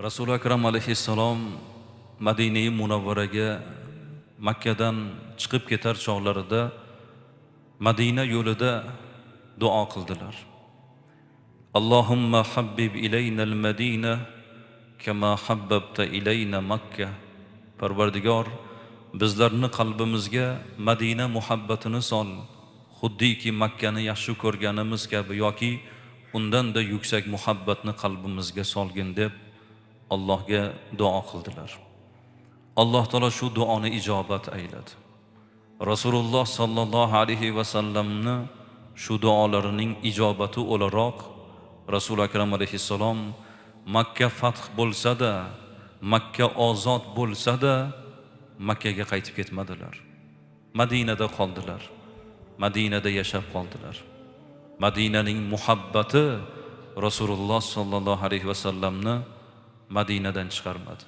Rasul akram alayhissalom Madina-i Munawvaraga Makkadan chiqib ketar chog'larida Madina yo'lida duo qildilar. Allohumma habbib ilayna al-Madina kama habbabta ilayna Makka. Parvardigor, bizlarni qalbimizga Madina muhabbatini sol, xuddiki Makkani yaxshi ko'rganimiz kabi yoki undan da yuksak muhabbatni qalbimizga solgin deb Allohga duo qildilar. Alloh taolo shu duoni ijobat ayladi. Rasululloh sallallohu alayhi va sallamni shu duolarining ijobati o'laroq Rasul akram alayhissalom Makka fath bo'lsa-da, Makka ozod bo'lsa-da, Makkaga qaytib ketmadilar. Madinada qoldilar. Madinada yashab qoldilar. Madinaning muhabbati Rasululloh sallallohu alayhi va sallamni Madinadan chiqarmadi.